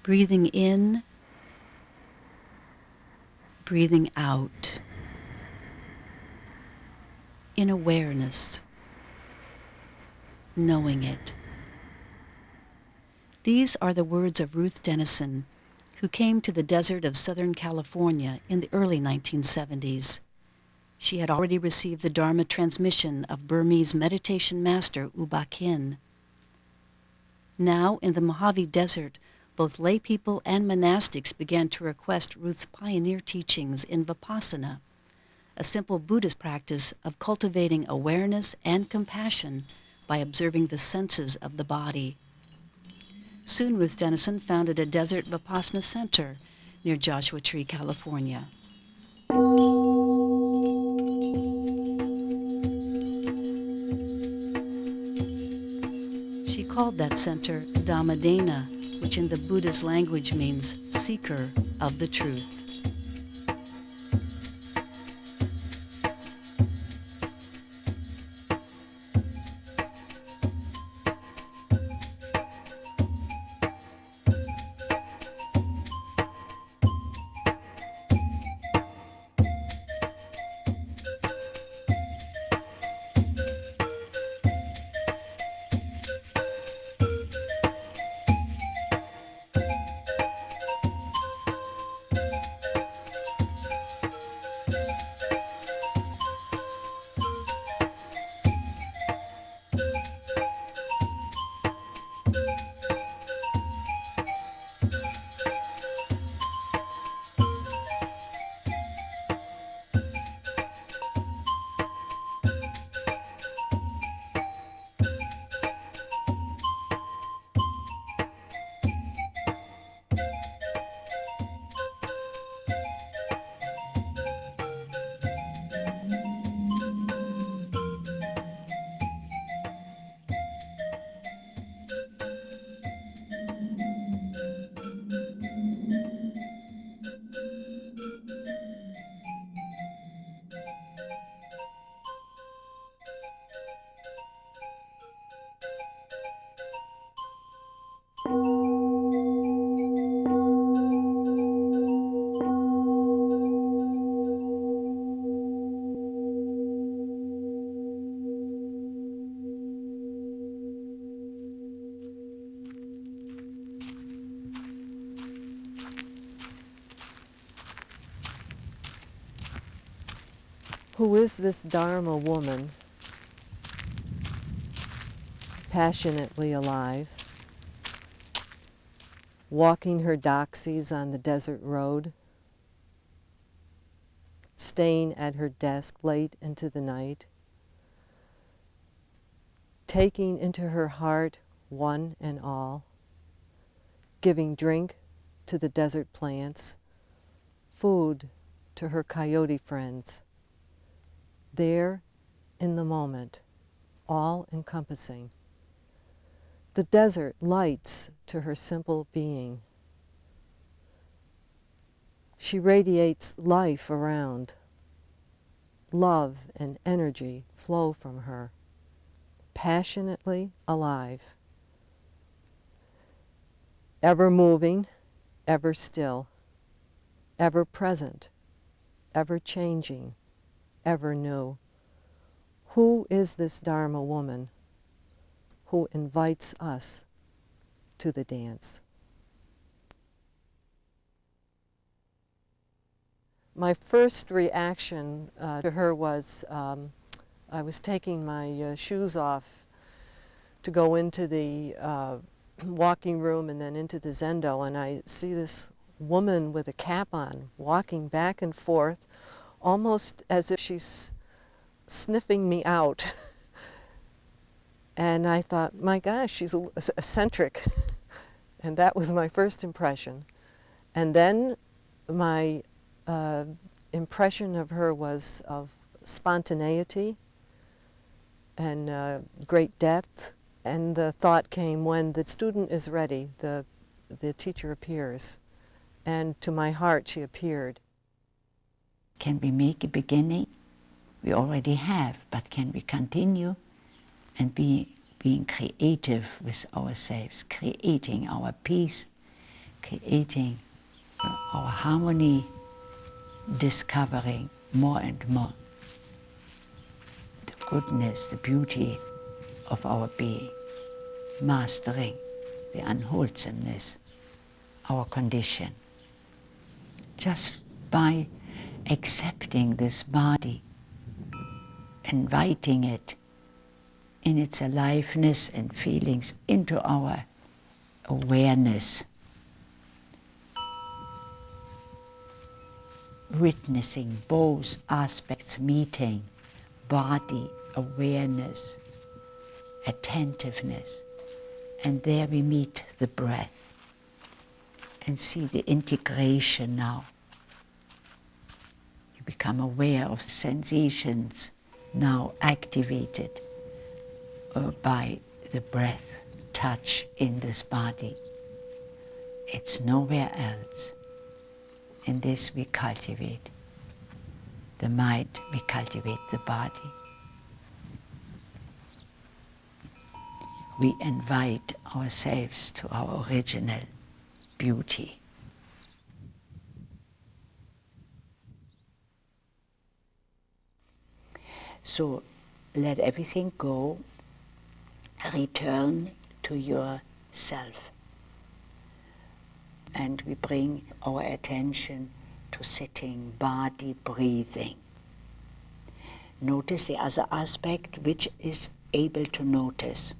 Breathing in, breathing out, in awareness, knowing it. These are the words of Ruth Dennison, who came to the desert of Southern California in the early 1970s. She had already received the Dharma transmission of Burmese meditation master U Ba Khin. Now, in the Mojave Desert, both lay people and monastics began to request Ruth's pioneer teachings in Vipassana, a simple Buddhist practice of cultivating awareness and compassion by observing the senses of the body. Soon Ruth Denison founded a desert Vipassana center near Joshua Tree, California. She called that center Dhamma Dena, which in the Buddhist language means seeker of the truth. Who is this Dharma woman, passionately alive, walking her doxies on the desert road, staying at her desk late into the night, taking into her heart one and all, giving drink to the desert plants, food to her coyote friends, there in the moment, all-encompassing. The desert lights to her simple being. She radiates life around. Love and energy flow from her, passionately alive. Ever moving, ever still, ever present, ever changing, ever new. Who is this Dharma woman who invites us to the dance? My first reaction to her was I was taking my shoes off to go into the walking room and then into the zendo, and I see this woman with a cap on walking back and forth, almost as if she's sniffing me out. And I thought, my gosh, she's eccentric. And that was my first impression. And then my impression of her was of spontaneity and great depth. And the thought came, when the student is ready, the teacher appears. And to my heart, she appeared. Can we make a beginning? We already have, but can we continue and being creative with ourselves, creating our peace, creating our harmony, discovering more and more the goodness, the beauty of our being, mastering the unwholesomeness, our condition. Just by accepting this body, inviting it in its aliveness and feelings into our awareness, witnessing both aspects meeting, body, awareness, attentiveness, and there we meet the breath and see the integration now. You become aware of sensations now activated by the breath touch in this body. It's nowhere else. In this we cultivate the mind, we cultivate the body. We invite ourselves to our original beauty. So let everything go, return to yourself. And we bring our attention to sitting, body, breathing. Notice the other aspect which is able to notice.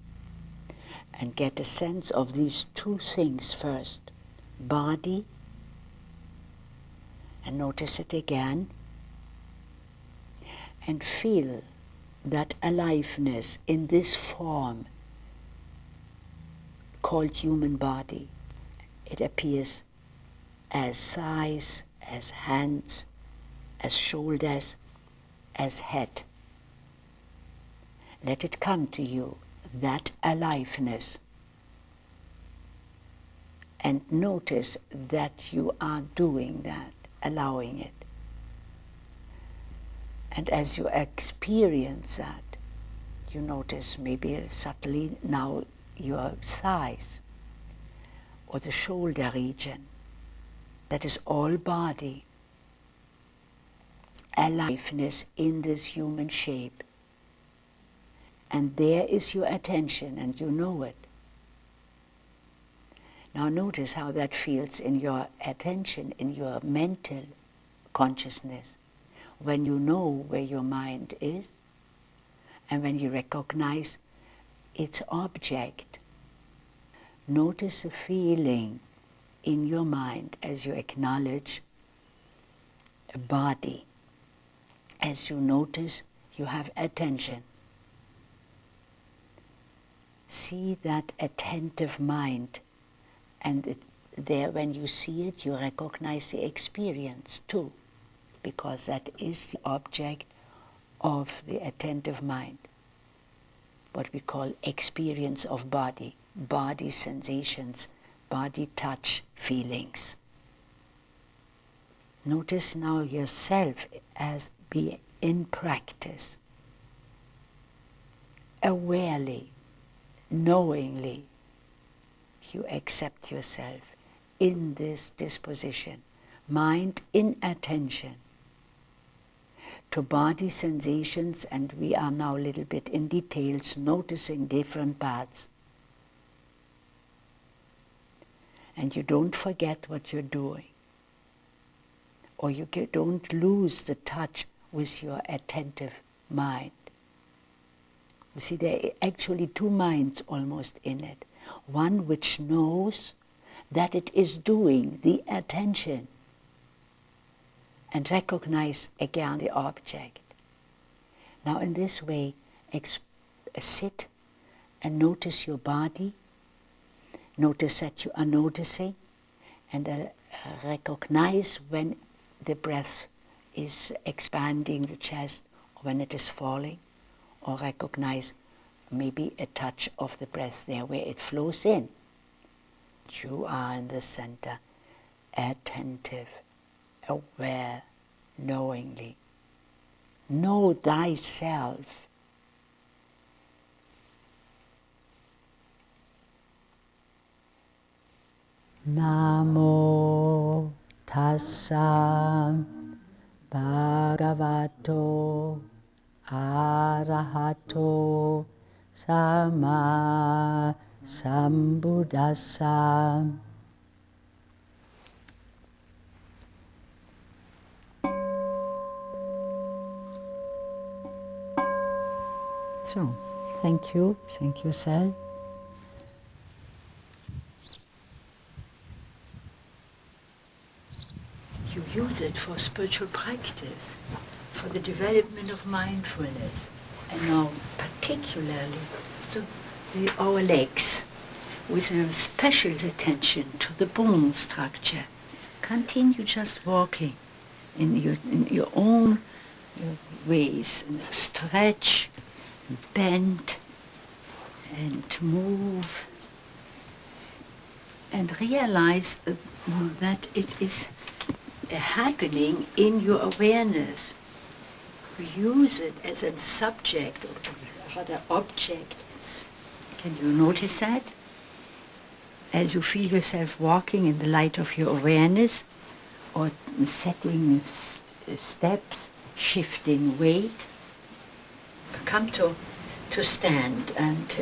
And get a sense of these two things first. Body, and notice it again. And feel that aliveness in this form called human body. It appears as thighs, as hands, as shoulders, as head. Let it come to you, that aliveness. And notice that you are doing that, allowing it. And as you experience that, you notice maybe subtly now your thighs or the shoulder region. That is all body. Aliveness in this human shape. And there is your attention and you know it. Now notice how that feels in your attention, in your mental consciousness. When you know where your mind is and when you recognize its object. Notice the feeling in your mind as you acknowledge a body. As you notice, you have attention. See that attentive mind, and there when you see it, you recognize the experience too, because that is the object of the attentive mind, what we call experience of body, body sensations, body touch feelings. Notice now yourself as being in practice, awarely, knowingly, you accept yourself in this disposition, mind in attention to body sensations, and we are now a little bit in details, noticing different parts. And you don't forget what you're doing, or you don't lose the touch with your attentive mind. You see, there are actually two minds almost in it. One which knows that it is doing the attention and recognize again the object. Now in this way, sit and notice your body. Notice that you are noticing, and recognize when the breath is expanding the chest or when it is falling, or recognize maybe a touch of the breath there where it flows in. You are in the center, attentive, aware, knowingly. Know thyself. Namo Tassa Bhagavato Arahato Sama Sambuddhassa. So, thank you, Sal. You use it for spiritual practice, for the development of mindfulness, and now particularly our legs, with a special attention to the bone structure. Continue just walking in your own ways, and stretch, and bend, and move, and realize that it is happening in your awareness. Use it as a subject, or rather object. Can you notice that? As you feel yourself walking in the light of your awareness, or setting steps, shifting weight, come to stand and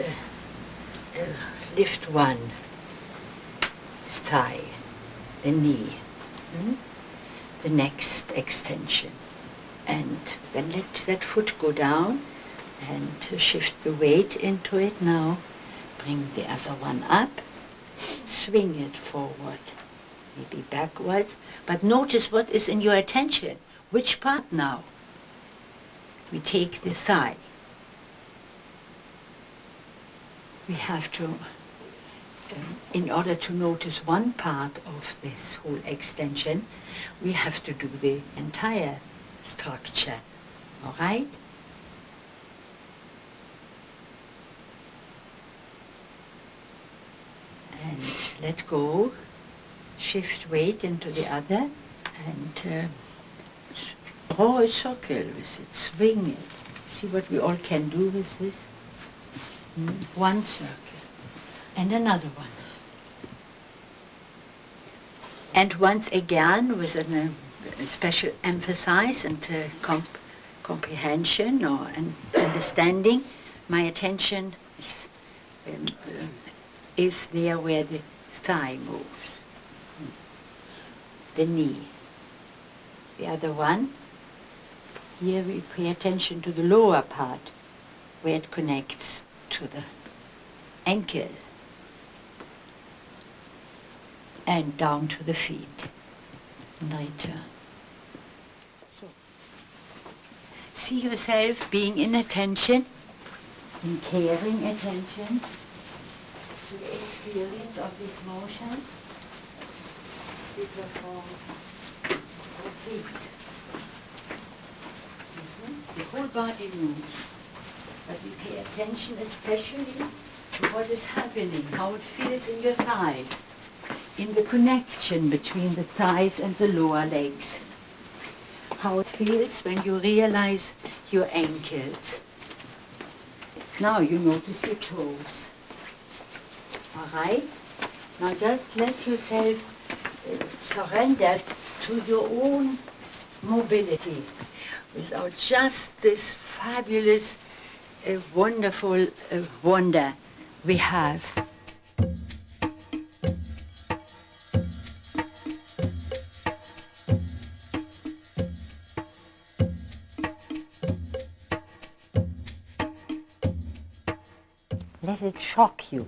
lift one thigh, the knee, the next extension, and then let that foot go down and shift the weight into it now. Bring the other one up, swing it forward, maybe backwards, but notice what is in your attention. Which part now? We take the thigh. We have to, in order to notice one part of this whole extension, we have to do the entire structure, all right? And let go, shift weight into the other, and draw a circle with it, swing it. See what we all can do with this? One circle, and another one. And once again, with a special emphasis and comprehension or understanding, my attention is there where the thigh moves, the knee. The other one, here we pay attention to the lower part, where it connects to the ankle, and down to the feet, and return. So, see yourself being in attention, in caring attention to the experience of these motions. We perform complete. The whole body moves, but we pay attention especially to what is happening, how it feels in your thighs, in the connection between the thighs and the lower legs, how it feels when you realize your ankles. Now you notice your toes. All right? Now just let yourself surrender to your own mobility without just this fabulous, wonderful wonder we have. Let it shock you.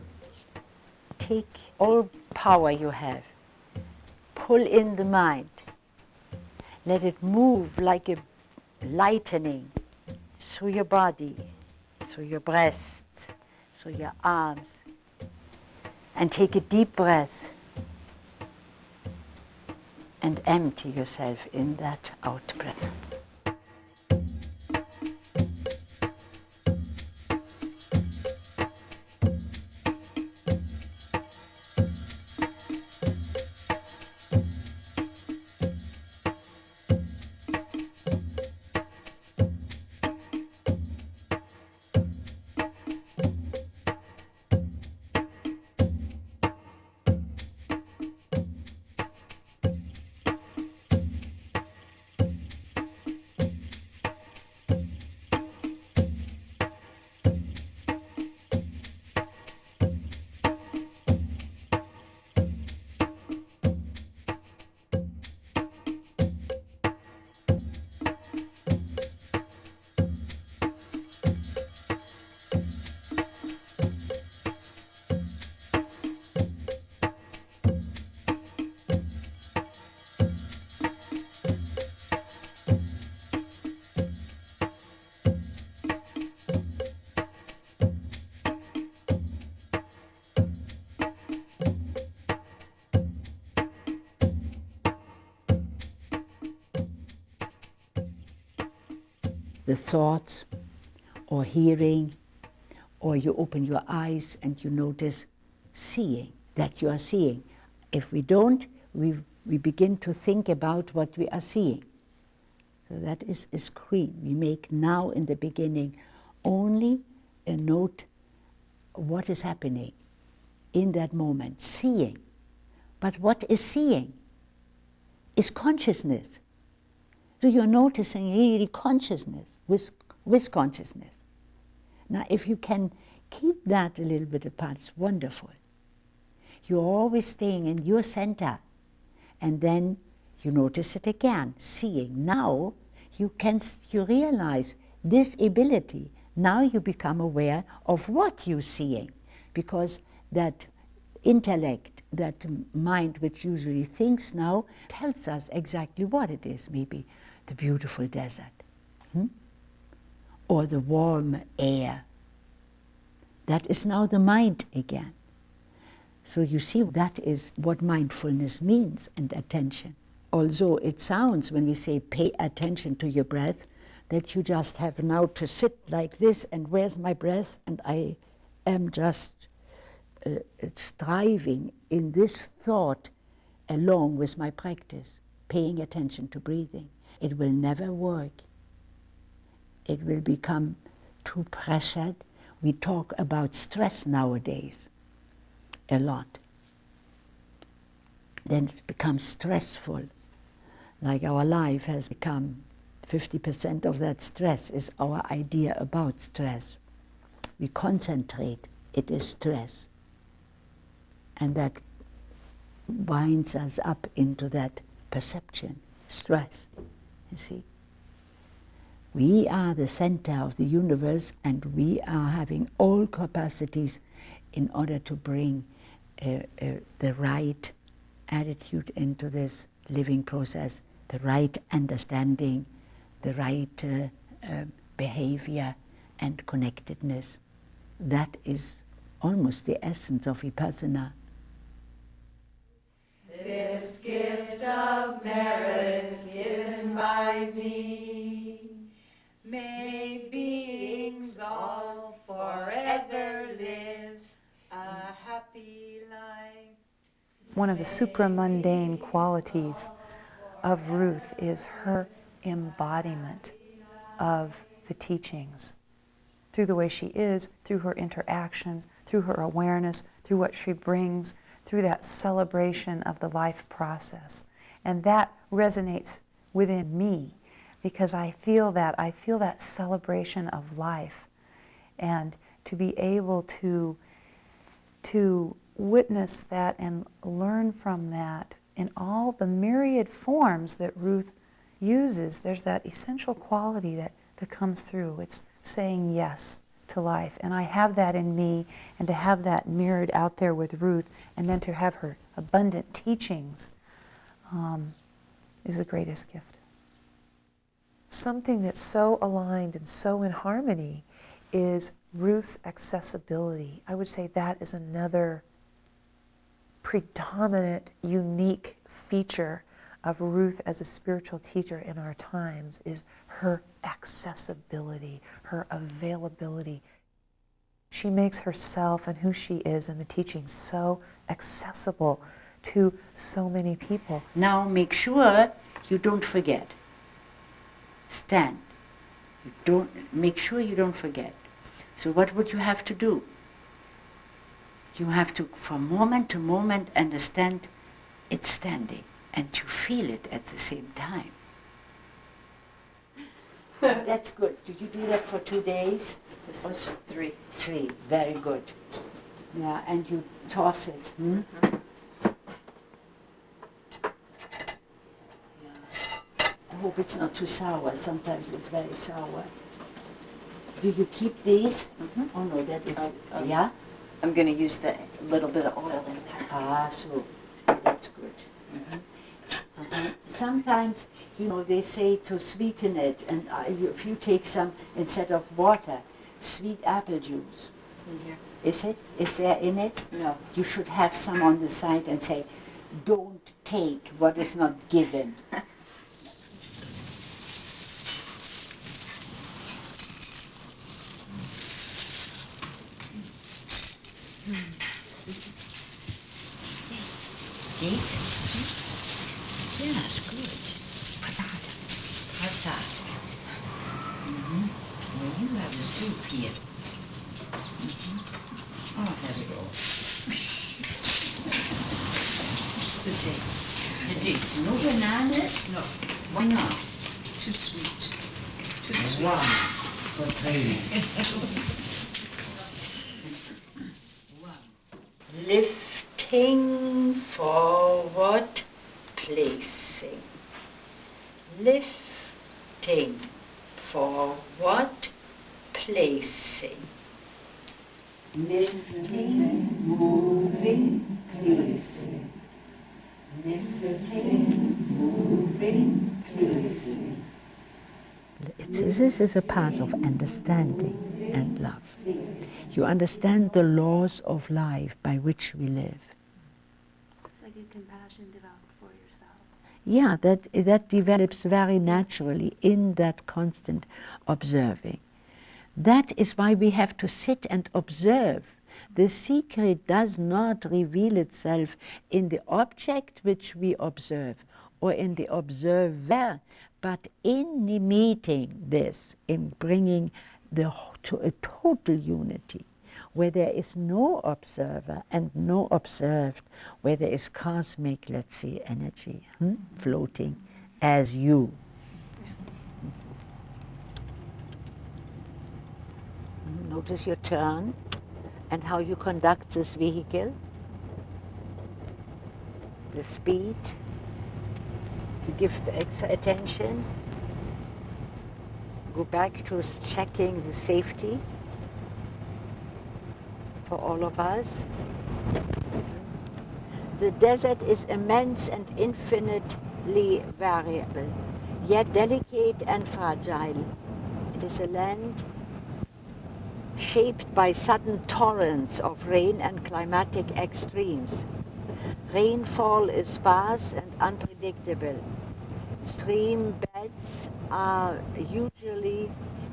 Take all power you have. Pull in the mind. Let it move like a lightning through your body, through your breasts, through your arms. And take a deep breath and empty yourself in that out breath. the thoughts, or hearing, or you open your eyes and you notice seeing, that you are seeing. If we don't, we begin to think about what we are seeing. So that is key. We make now in the beginning only a note what is happening in that moment, seeing. But what is seeing? Is consciousness. So you're noticing really consciousness with consciousness. Now if you can keep that a little bit apart, it's wonderful. You're always staying in your center, and then you notice it again, seeing. Now you realize this ability. Now you become aware of what you're seeing, because that intellect, that mind which usually thinks now, tells us exactly what it is. Maybe the beautiful desert, or the warm air. That is now the mind again. So you see, that is what mindfulness means, and attention. Although it sounds, when we say pay attention to your breath, that you just have now to sit like this, and where's my breath, and I am just striving in this thought along with my practice, paying attention to breathing. It will never work. It will become too pressured. We talk about stress nowadays a lot. Then it becomes stressful. Like our life has become 50% of that stress is our idea about stress. We concentrate, it is stress. And that binds us up into that perception, stress, you see. We are the center of the universe, and we are having all capacities in order to bring the right attitude into this living process, the right understanding, the right behavior and connectedness. That is almost the essence of Vipassana. This gift of merits given by me, may beings all forever live a happy life. One of the supramundane qualities of Ruth is her embodiment of the teachings, through the way she is, through her interactions, through her awareness, through what she brings, through that celebration of the life process. And that resonates within me, because I feel that celebration of life. And to be able to witness that and learn from that in all the myriad forms that Ruth uses, there's that essential quality that comes through. It's saying yes to life. And I have that in me, and to have that mirrored out there with Ruth, and then to have her abundant teachings is the greatest gift. Something that's so aligned and so in harmony is Ruth's accessibility. I would say that is another predominant, unique feature of Ruth as a spiritual teacher in our times, is her accessibility, her availability. She makes herself and who she is and the teaching so accessible to so many people. Now make sure you don't forget. Stand. Make sure you don't forget. So what would you have to do? You have to, from moment to moment, understand it's standing, and to feel it at the same time. That's good. Do you do that for 2 days? This is 3. 3. Very good. Yeah, and you toss it. Yeah. I hope it's not too sour. Sometimes it's very sour. Do you keep these? Oh no, that is, yeah? I'm going to use the little bit of oil in there. Ah, so that's good. Sometimes, they say to sweeten it, and if you take some, instead of water, sweet apple juice. In here? Is it? Is there in it? No. You should have some on the side and say, don't take what is not given. Dates? Yeah, that's good. Prasad. Prasad. Well, you have the soup here. Oh, there we go. Just the dates. The dates. No bananas? No, Why not? too sweet. Too That's sweet. wrong. For training. Lifting, forward, placing. Lifting, forward, placing. Lifting, moving, placing. Lifting, moving, placing. This is a path of understanding and love. You understand the laws of life by which we live. It's like a compassion developed for yourself. Yeah, that develops very naturally in that constant observing. That is why we have to sit and observe. The secret does not reveal itself in the object which we observe or in the observer, but in meeting this, in bringing to a total unity, where there is no observer and no observed, where there is cosmic, let's see, energy floating as you. Notice your turn and how you conduct this vehicle, the speed. You give the attention. Go back to checking the safety for all of us. The desert is immense and infinitely variable, yet delicate and fragile. It is a land shaped by sudden torrents of rain and climatic extremes. Rainfall is sparse and unpredictable. Stream beds are usually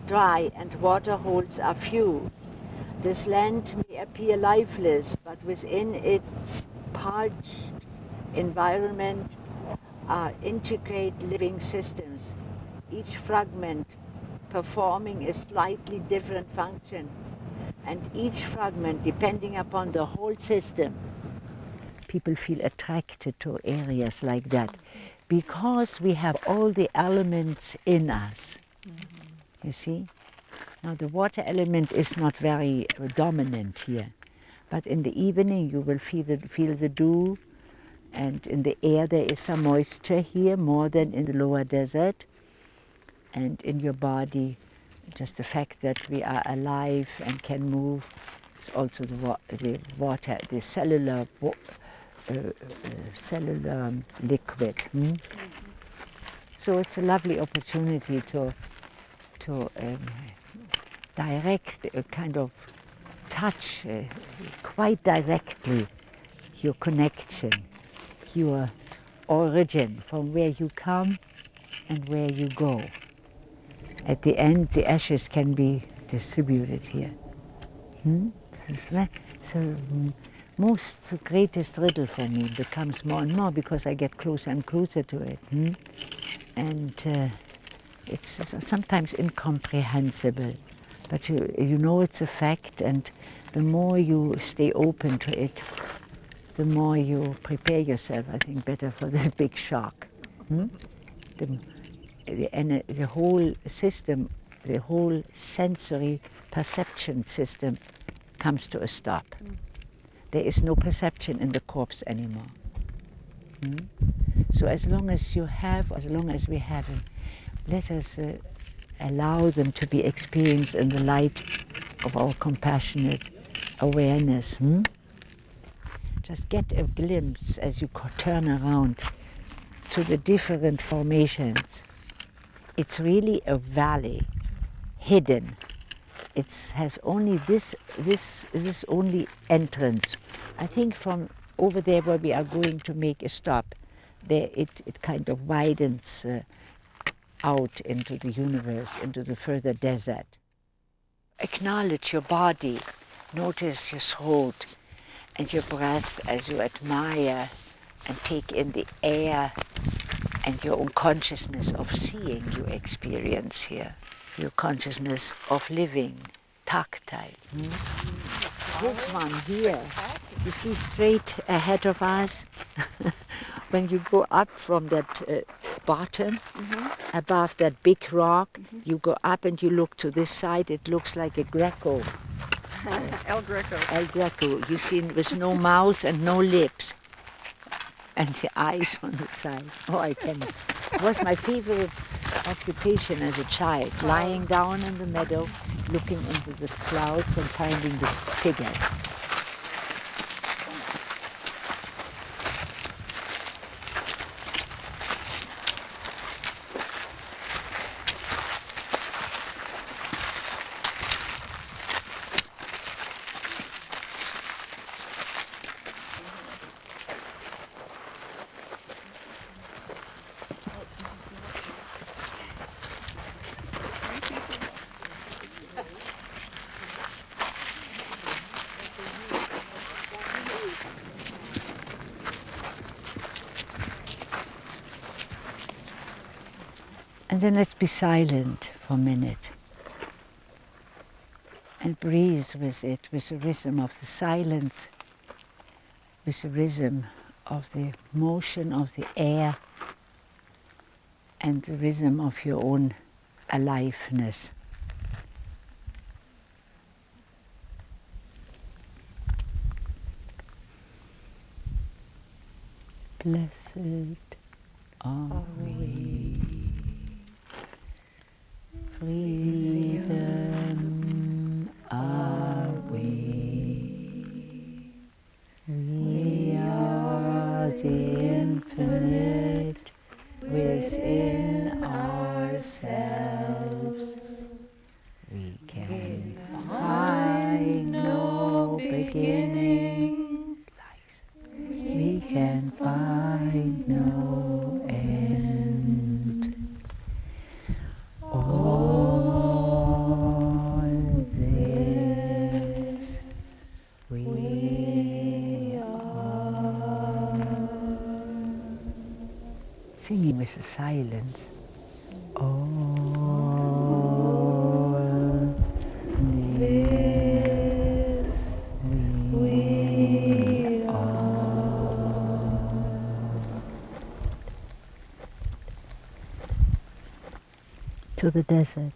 dry and water holes are few. This land may appear lifeless, but within its parched environment are intricate living systems, each fragment performing a slightly different function, and each fragment depending upon the whole system. People feel attracted to areas like that because we have all the elements in us. You see? Now the water element is not very dominant here, but in the evening you will feel the dew, and in the air there is some moisture here more than in the lower desert, and in your body just the fact that we are alive and can move. It's also the water, the cellular liquid. So it's a lovely opportunity to direct, kind of touch quite directly your connection, your origin, from where you come and where you go. At the end, the ashes can be distributed here. This is the greatest riddle for me becomes more and more because I get closer and closer to it. And it's sometimes incomprehensible, but you know it's a fact, and the more you stay open to it, the more you prepare yourself, I think, better for this big shock. The whole system, the whole sensory perception system comes to a stop. There is no perception in the corpse anymore. So as long as we have them, let us allow them to be experienced in the light of our compassionate awareness. Just get a glimpse as you turn around to the different formations. It's really a valley, hidden. It has only this only entrance. I think from over there where we are going to make a stop, there it kind of widens out into the universe, into the further desert. Acknowledge your body. Notice your throat. and your breath as you admire and take in the air and your own consciousness of seeing you experience here, your consciousness of living, tactile. This one here, you see straight ahead of us, when you go up from that bottom, above that big rock, you go up and you look to this side, it looks like a Greco. El Greco. El Greco, you see, with no mouth and no lips. And the eyes on the side. Oh, I can. It was my favorite occupation as a child, lying down in the meadow, looking into the clouds and finding the figures. And then let's be silent for a minute and breathe with it, with the rhythm of the silence, with the rhythm of the motion of the air and the rhythm of your own aliveness. Blessed are we. Freedom are we. We are the infinite within ourselves. We can find no beginning. We can find no end. All this we are. Singing with the silence. All this we are. To the desert.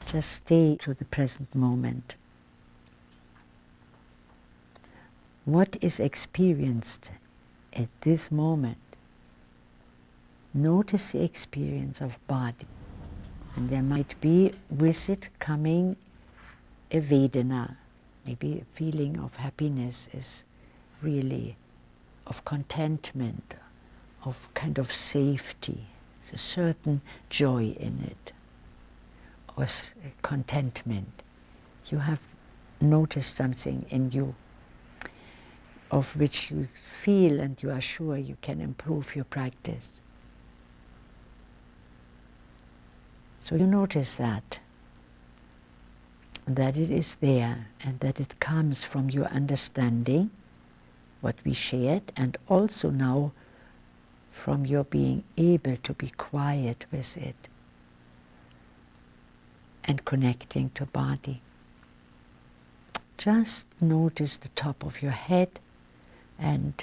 Just stay to the present moment. What is experienced at this moment? Notice the experience of body. And there might be with it coming a Vedana, maybe a feeling of happiness is really of contentment, of kind of safety. There's a certain joy in it, or contentment. You have noticed something in you of which you feel and you are sure you can improve your practice. So you notice that it is there and that it comes from your understanding, what we shared, and also now from your being able to be quiet with it and connecting to body. Just notice the top of your head and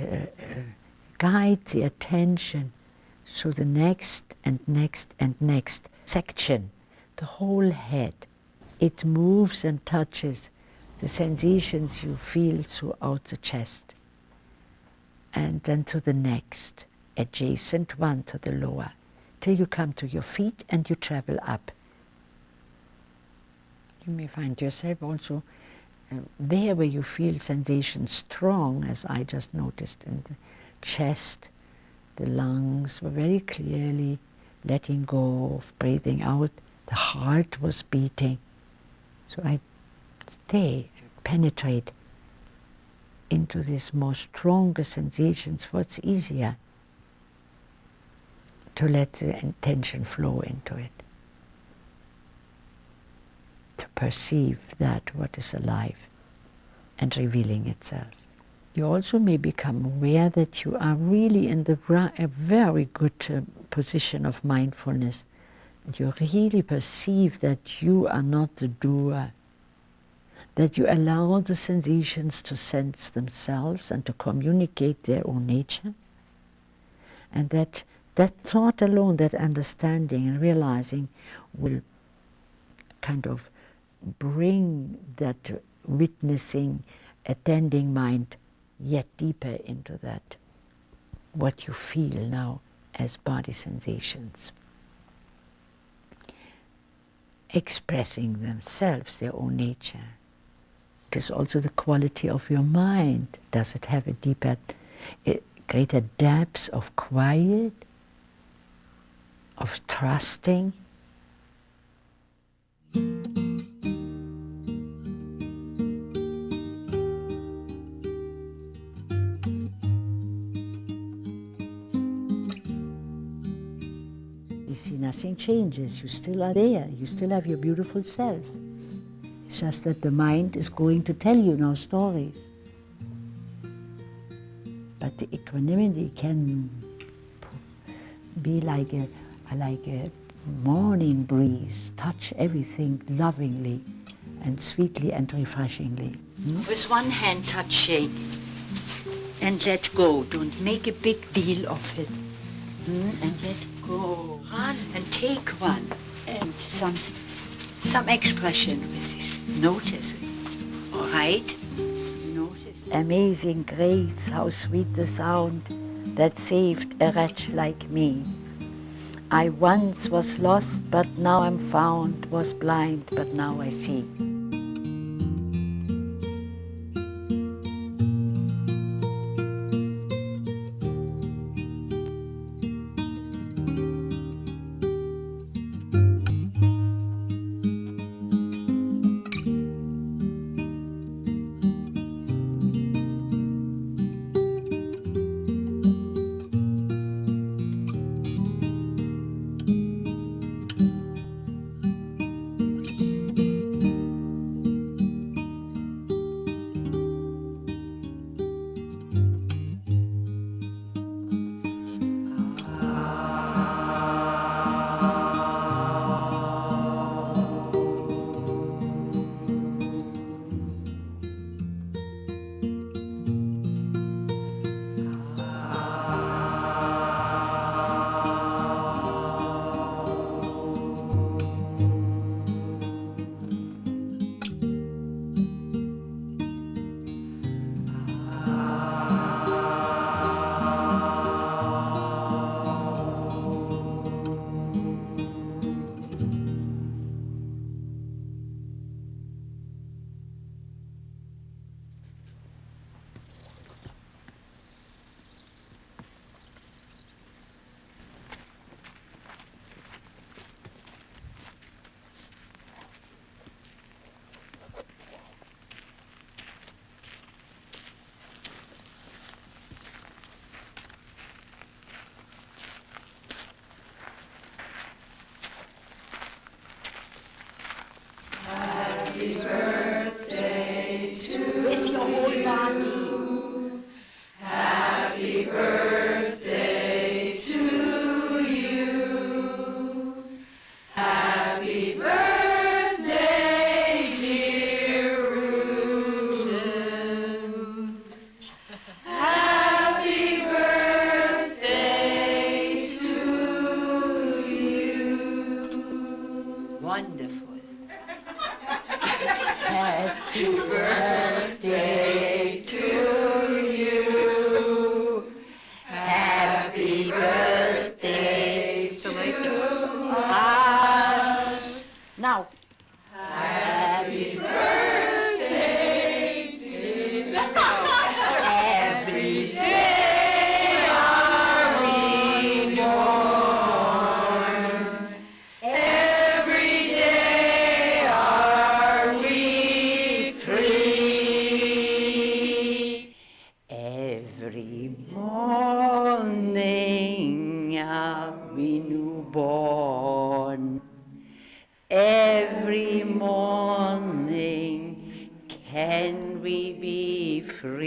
guide the attention through the next and next and next section, the whole head. It moves and touches the sensations you feel throughout the chest. And then to the next, adjacent one to the lower, till you come to your feet and you travel up. You may find yourself also there where you feel sensations strong, as I just noticed in the chest. The lungs were very clearly letting go of breathing out. The heart was beating. So I penetrate into these more stronger sensations. What's easier? to let the intention flow into it, to perceive that what is alive and revealing itself. You also may become aware that you are really in a very good position of mindfulness. And you really perceive that you are not the doer, that you allow the sensations to sense themselves and to communicate their own nature, and that thought alone, that understanding and realizing will kind of bring that witnessing, attending mind yet deeper into that, what you feel now as body sensations, expressing themselves, their own nature. It is also the quality of your mind. Does it have a deeper, greater depths of quiet, of trusting? You see, nothing changes. You still are there. You still have your beautiful self. It's just that the mind is going to tell you now stories. But the equanimity can be like a morning breeze, touch everything lovingly and sweetly and refreshingly. With one hand touching and let go. Don't make a big deal of it. And let go. Run and take one. And some expression with this. Notice it. All right? Notice. Amazing grace, how sweet the sound that saved a wretch like me. I once was lost, but now I'm found, was blind, but now I see.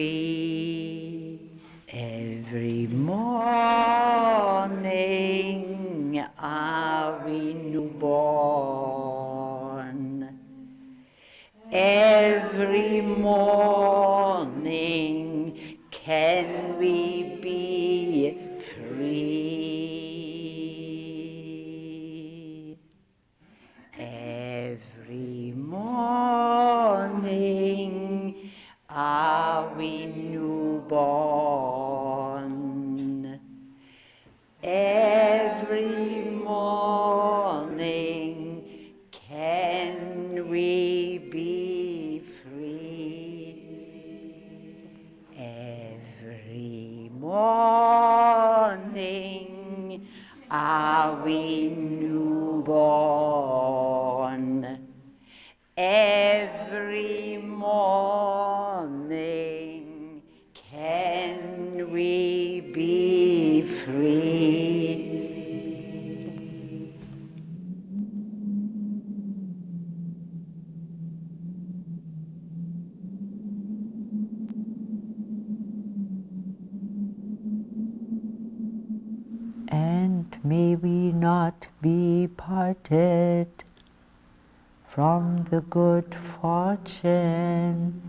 free. Every morning are we newborn. Every morning can we be free. Every morning are we newborn. Every morning can we be free. Every morning are we newborn. Every morning can we be free. And may we not be parted from the good fortune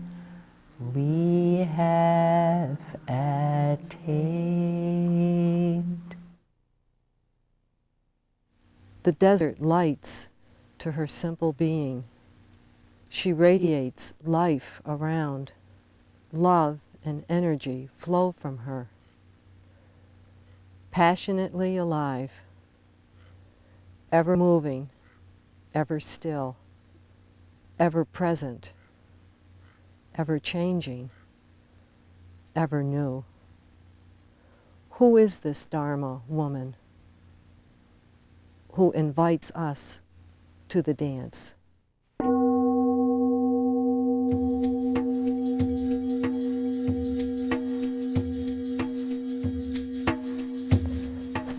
we have attained. The desert lights to her simple being. She radiates life around. Love and energy flow from her. Passionately alive, ever moving, ever still, ever present, ever changing, ever new. Who is this Dharma woman who invites us to the dance?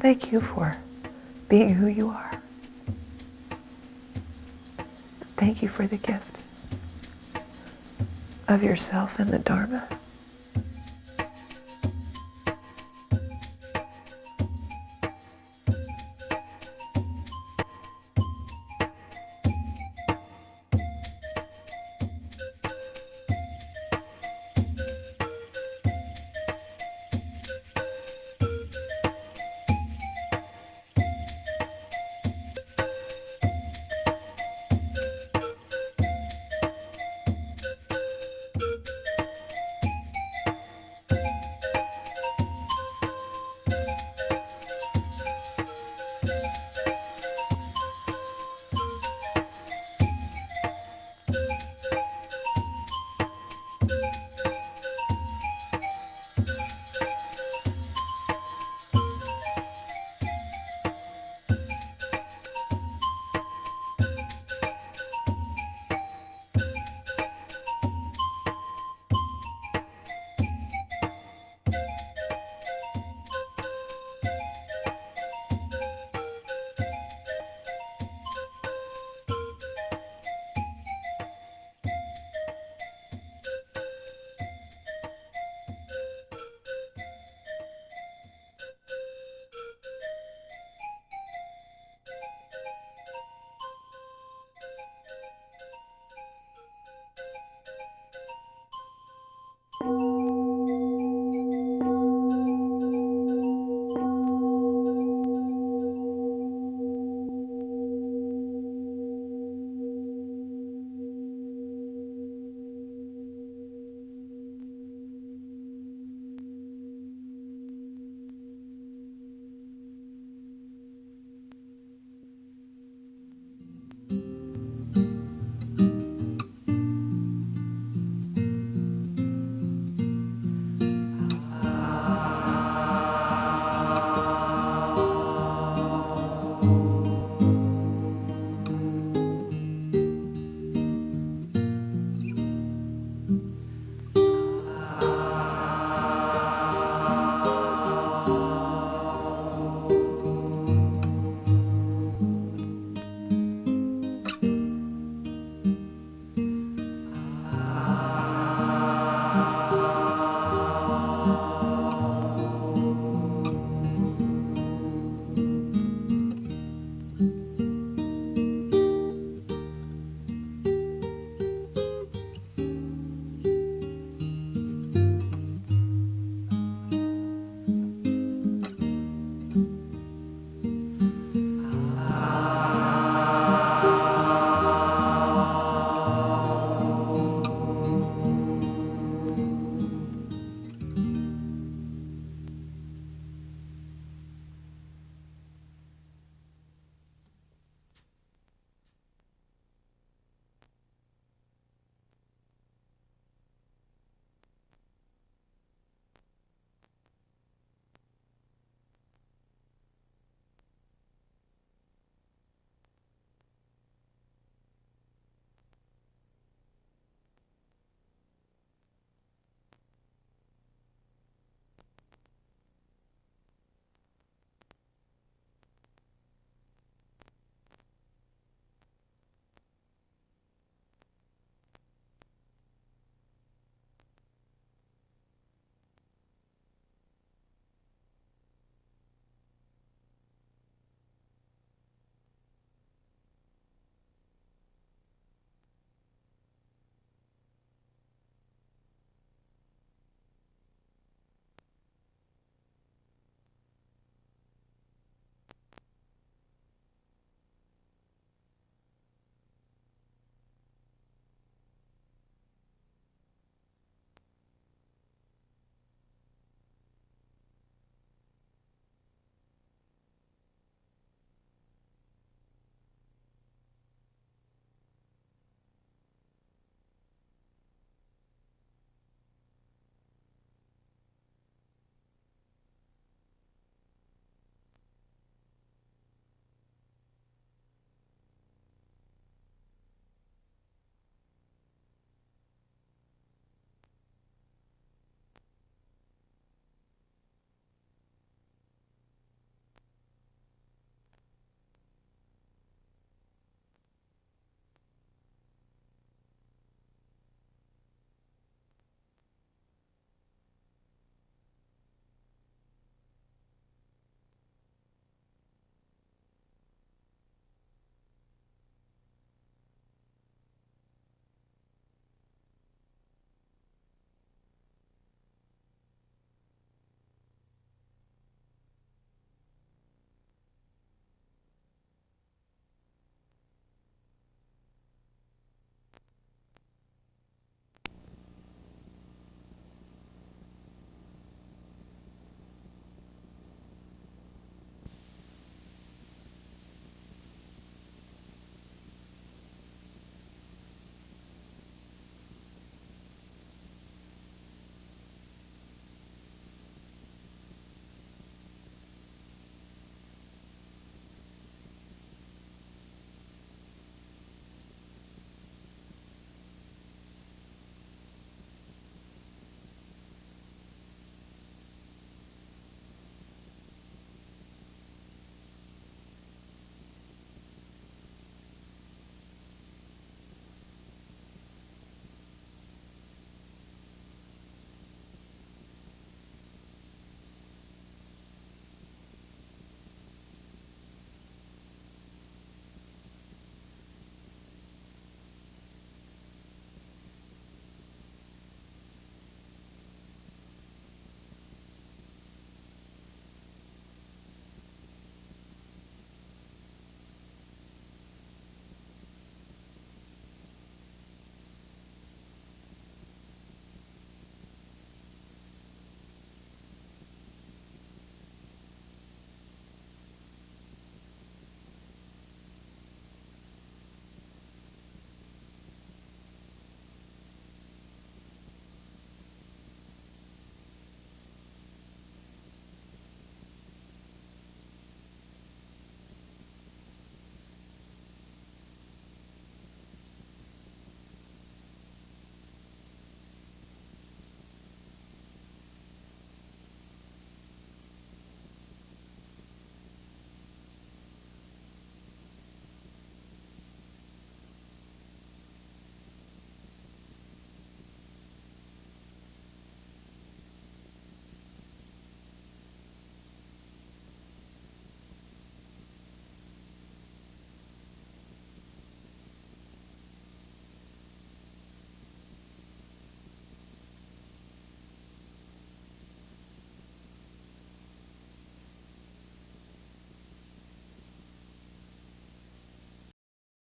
Thank you for being who you are. Thank you for the gift of yourself and the Dharma.